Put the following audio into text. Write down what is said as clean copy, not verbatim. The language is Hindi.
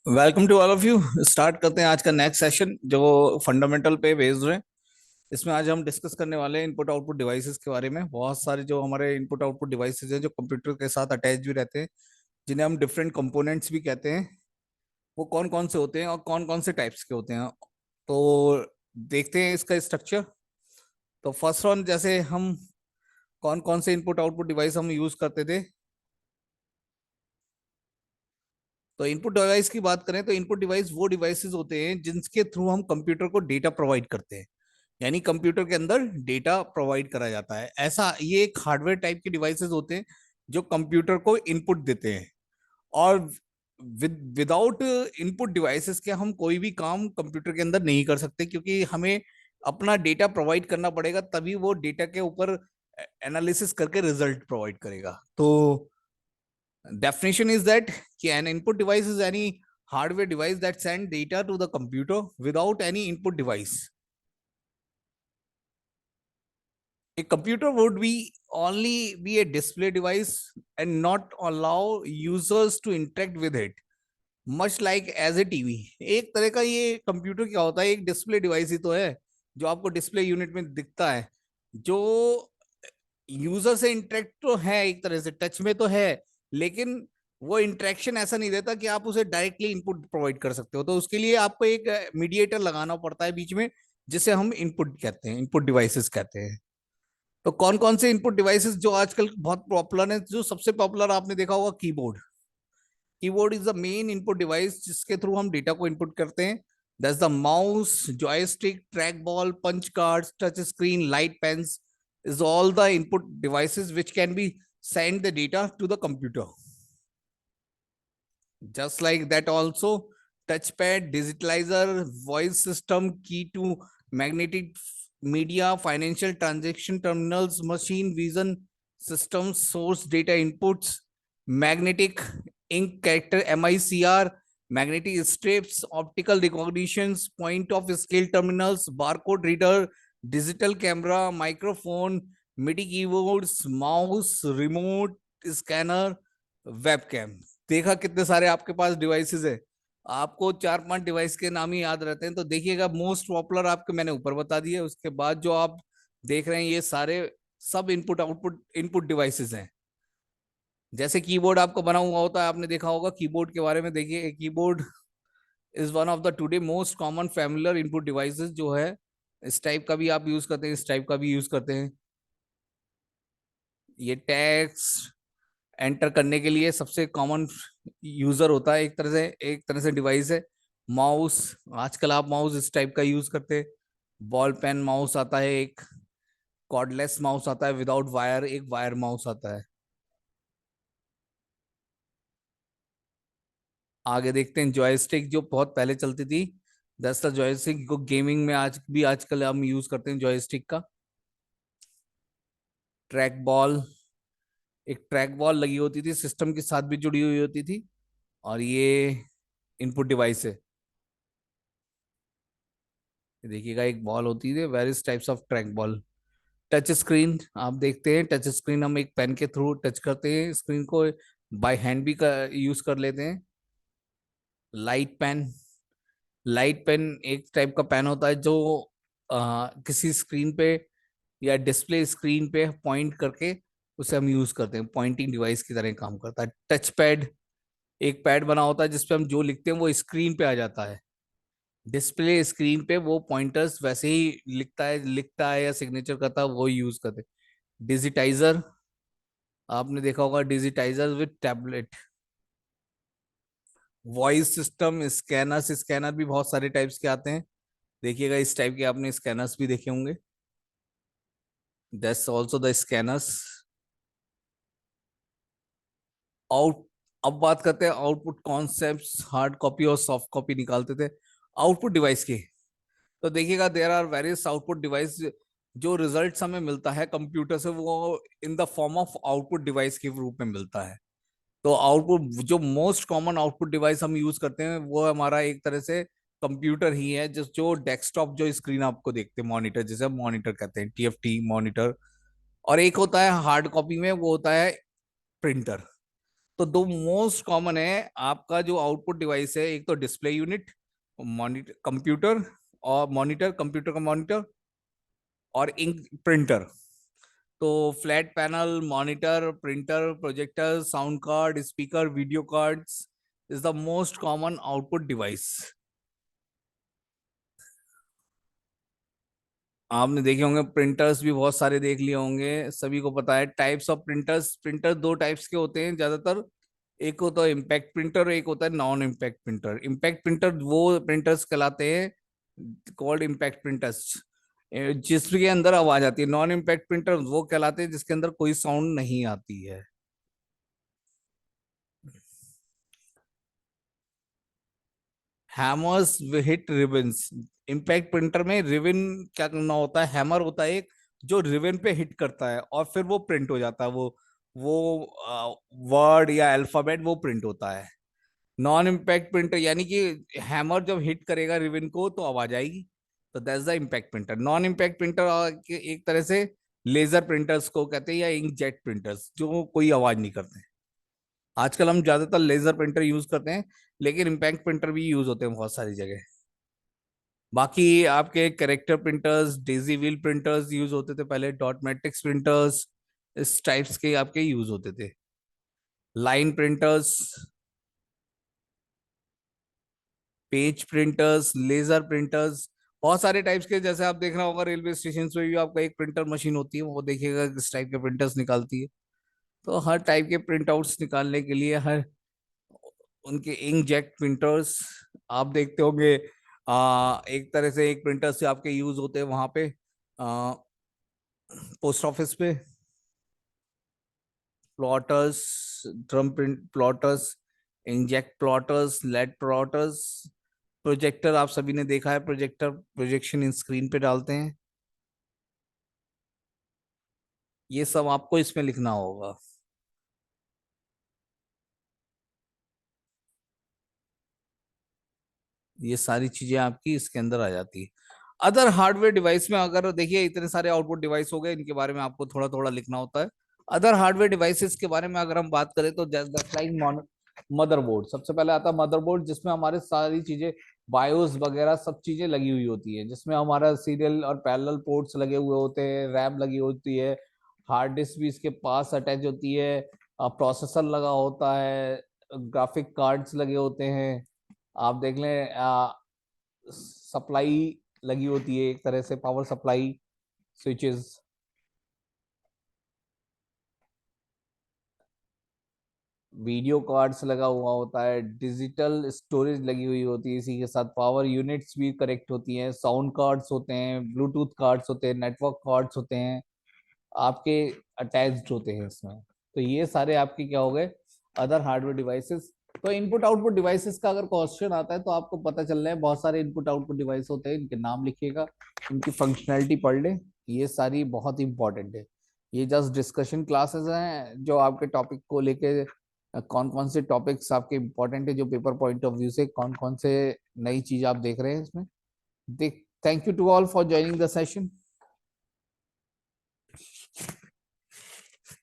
Welcome to all of you. Start करते हैं आज का नेक्स्ट सेशन जो फंडामेंटल पे बेस्ड है। इसमें आज हम डिस्कस करने वाले हैं इनपुट आउटपुट डिवाइसेस के बारे में। बहुत सारे जो हमारे इनपुट आउटपुट डिवाइसेस हैं जो कंप्यूटर के साथ अटैच भी रहते हैं, जिन्हें हम डिफरेंट कंपोनेंट्स भी कहते हैं। वो कौन कौन से होते हैं और कौन कौन से टाइप्स के होते हैं, तो देखते हैं इसका स्ट्रक्चर। तो फर्स्ट वन, जैसे हम कौन कौन से इनपुट आउटपुट डिवाइस हम यूज करते थे। तो इनपुट डिवाइस की बात करें तो इनपुट डिवाइस वो डिवाइसेस होते हैं जिनके थ्रू हम कंप्यूटर को डेटा प्रोवाइड करते हैं। यानी कंप्यूटर के अंदर डेटा प्रोवाइड करा जाता है, ऐसा ये एक हार्डवेयर टाइप के डिवाइसेस होते हैं जो कंप्यूटर को इनपुट देते हैं। और विदाउट इनपुट डिवाइसेस के हम कोई भी काम कंप्यूटर के अंदर नहीं कर सकते, क्योंकि हमें अपना डेटा प्रोवाइड करना पड़ेगा, तभी वो डेटा के ऊपर एनालिसिस करके रिजल्ट प्रोवाइड करेगा। तो definition is that an input device is any hardware device that send data to the computer without any input device. A computer would be only be a display device and not allow users to interact with it, much like as a TV. एक तरह का ये कंप्यूटर क्या होता है, एक डिस्प्ले डिवाइस ही तो है जो आपको डिस्प्ले यूनिट में दिखता है, जो यूजर से इंटरेक्ट तो है, एक तरह से टच में तो है, लेकिन वो इंटरेक्शन ऐसा नहीं देता कि आप उसे डायरेक्टली इनपुट प्रोवाइड कर सकते हो। तो उसके लिए आपको एक मीडिएटर लगाना पड़ता है बीच में, जिसे हम इनपुट कहते हैं, इनपुट डिवाइसेस कहते हैं। तो कौन कौन से इनपुट डिवाइसेस जो आजकल बहुत पॉपुलर है, जो सबसे पॉपुलर आपने देखा होगा, keyboard. Keyboard is the main input device जिसके थ्रू हम डेटा को इनपुट करते हैं। That's the mouse, joystick, track ball, punch cards, touch screen, light pens is all the input devices which can be send the data to the computer. Just like that also, touchpad, digitalizer, voice system, key to magnetic media, financial transaction terminals, machine vision systems, source data inputs, magnetic ink character MICR, magnetic strips, optical recognitions, point of scale terminals, barcode reader, digital camera, microphone, MIDI keyboards, mouse, remote scanner, webcam। देखा कितने सारे आपके पास डिवाइसेस है। आपको चार पांच डिवाइस के नाम ही याद रहते हैं, तो देखिएगा मोस्ट पॉपुलर आपके मैंने ऊपर बता दिए। उसके बाद जो आप देख रहे हैं ये सारे सब इनपुट डिवाइसेस हैं। जैसे कीबोर्ड आपको बना हुआ होता है, आपने देखा होगा कीबोर्ड के बारे में। देखिए, keyboard is one of the today most common familiar input devices जो है। इस टाइप का भी आप यूज करते हैं, इस टाइप का भी यूज करते हैं। ये टेक्स्ट एंटर करने के लिए सबसे कॉमन यूजर होता है, एक तरह से डिवाइस है। माउस, आजकल आप माउस इस टाइप का यूज करते हैं। बॉल पेन माउस आता है, एक कॉर्डलेस माउस आता है विदाउट वायर, एक वायर माउस आता है। आगे देखते हैं जॉयस्टिक, जो बहुत पहले चलती थी। दरअसल जॉयस्टिक को गेमिंग में आज भी आजकल हम यूज करते हैं जॉयस्टिक का। ट्रैक बॉल, एक ट्रैक बॉल लगी होती थी, सिस्टम के साथ भी जुड़ी हुई होती थी, और ये इनपुट डिवाइस है। देखिएगा एक बॉल होती है, various types of track ball. Touch screen आप देखते हैं, टच स्क्रीन हम एक पेन के थ्रू टच करते हैं, स्क्रीन को बाय हैंड भी यूज कर लेते हैं। लाइट पेन, लाइट पेन एक टाइप का पेन होता है जो किसी स्क्रीन पे या डिस्प्ले स्क्रीन पे पॉइंट करके उसे हम यूज करते हैं, पॉइंटिंग डिवाइस की तरह काम करता है। टच पैड, एक पैड बना होता है जिसपे हम जो लिखते हैं वो स्क्रीन पे आ जाता है, डिस्प्ले स्क्रीन पे वो पॉइंटर्स वैसे ही लिखता है या सिग्नेचर करता है, वो यूज करते हैं। डिजिटाइजर, आपने देखा होगा digitiser with tablet. Voice system, scanners, scanner भी बहुत सारे टाइप्स के आते हैं। देखिएगा इस टाइप के आपने स्कैनर्स भी देखे होंगे। That's also the scanners. Out अब बात करते हैं आउटपुट कॉन्सेप्ट्स। हार्ड कॉपी और सॉफ्ट कॉपी निकालते थे आउटपुट डिवाइस की। तो देखिएगा there are various output device. जो रिजल्ट हमें मिलता है कंप्यूटर से, वो in the form of output device के रूप में मिलता है। तो आउटपुट, जो मोस्ट कॉमन आउटपुट डिवाइस हम यूज करते हैं वो हमारा एक तरह से कंप्यूटर ही है, जो डेस्कटॉप, जो स्क्रीन आपको देखते हैं, मॉनिटर, जिसे हम मॉनिटर कहते हैं, TFT मॉनिटर। और एक होता है हार्ड कॉपी में, वो होता है प्रिंटर। तो दो मोस्ट कॉमन है आपका जो आउटपुट डिवाइस है, एक तो डिस्प्ले यूनिट, मॉनिटर कंप्यूटर, और मॉनिटर कंप्यूटर का मॉनिटर, और इंक प्रिंटर। तो flat panel, monitor, printer, projector, sound card, speaker, video cards is the most common output device. आपने देखे होंगे प्रिंटर्स भी बहुत सारे देख लिए होंगे, सभी को पता है टाइप्स ऑफ प्रिंटर्स। प्रिंटर दो टाइप्स के होते हैं ज्यादातर, एक होता है इम्पैक्ट प्रिंटर और एक होता है non impact printer. Impact printer वो प्रिंटर्स कहलाते हैं, कॉल्ड इम्पैक्ट प्रिंटर्स, जिसके अंदर आवाज आती है। नॉन इम्पैक्ट प्रिंटर वो कहलाते हैं जिसके अंदर कोई साउंड नहीं आती है। Hammers hit ribbons. Impact printer में रिबन क्या करना होता है, हैमर होता है एक जो रिबन पे हिट करता है और फिर वो प्रिंट हो जाता है, वो वर्ड या अल्फाबेट वो प्रिंट होता है। नॉन इम्पैक्ट प्रिंटर यानी कि हैमर जब हिट करेगा रिबन को तो आवाज आएगी, तो that's the impact printer. Non impact printer एक तरह से लेजर प्रिंटर्स को कहते हैं, या इंकजेट प्रिंटर्स जो कोई आवाज नहीं करते। आजकल हम ज्यादातर लेजर प्रिंटर यूज करते हैं, लेकिन इम्पैक्ट प्रिंटर भी यूज होते हैं बहुत सारी जगह। बाकी आपके character printers, daisy wheel printers use होते थे पहले, डॉट मैट्रिक्स प्रिंटर्स इस टाइप्स के आपके यूज होते थे। Line printers, page printers, laser printers, बहुत सारे टाइप्स के। जैसे आप देख रहा होगा रेलवे स्टेशन पे भी आपका एक प्रिंटर मशीन होती है, वो देखिएगा किस टाइप के प्रिंटर्स निकालती है। तो हर टाइप के प्रिंट आउट्स निकालने के लिए हर उनके इंक जेट प्रिंटर्स आप देखते होंगे। एक तरह से एक प्रिंटर से आपके यूज होते हैं वहां पे पोस्ट ऑफिस पे, plotters, drum print plotters, inkjet plotters, lead plotters, projector आप सभी ने देखा है, प्रोजेक्टर प्रोजेक्शन इन स्क्रीन पे डालते हैं। ये सब आपको इसमें लिखना होगा। ये सारी चीजें आपकी इसके अंदर आ जाती है। अदर हार्डवेयर डिवाइस में अगर देखिए इतने सारे आउटपुट डिवाइस हो गए, इनके बारे में आपको थोड़ा थोड़ा लिखना होता है। अदर हार्डवेयर डिवाइसेस के बारे में अगर हम बात करें तो जस्ट लाइक मदरबोर्ड, सबसे पहले आता है मदरबोर्ड, जिसमें हमारे सारी चीजें बायोस वगैरह सब चीजें लगी हुई होती है, जिसमें हमारा सीरियल और पैरेलल पोर्ट्स लगे हुए होते हैं, रैम लगी होती है, हार्ड डिस्क भी इसके पास अटैच होती है, प्रोसेसर लगा होता है, ग्राफिक कार्ड्स लगे होते हैं। आप देख लें सप्लाई लगी होती है, एक तरह से power supply switches. Video cards लगा हुआ होता है, डिजिटल स्टोरेज लगी हुई होती है, इसी के साथ पावर यूनिट्स भी करेक्ट होती हैं, साउंड कार्ड्स होते हैं, ब्लूटूथ कार्ड्स होते हैं, नेटवर्क कार्ड्स होते हैं, आपके अटैच्ड होते हैं इसमें। तो ये सारे आपके क्या हो गए, अदर हार्डवेयर डिवाइसेस। तो इनपुट आउटपुट डिवाइसेस का अगर क्वेश्चन आता है तो आपको पता चल रहा है बहुत सारे इनपुट आउटपुट डिवाइस होते हैं, इनके नाम लिखिएगा, इनकी फंक्शनैलिटी पढ़ ले, ये सारी बहुत इंपॉर्टेंट है। ये जस्ट डिस्कशन क्लासेस हैं जो आपके टॉपिक को लेके कौन कौन से टॉपिक्स आपके इंपॉर्टेंट है, जो पेपर पॉइंट ऑफ व्यू से कौन कौन से नई चीज आप देख रहे हैं इसमें। देख, thank you to all for joining the session.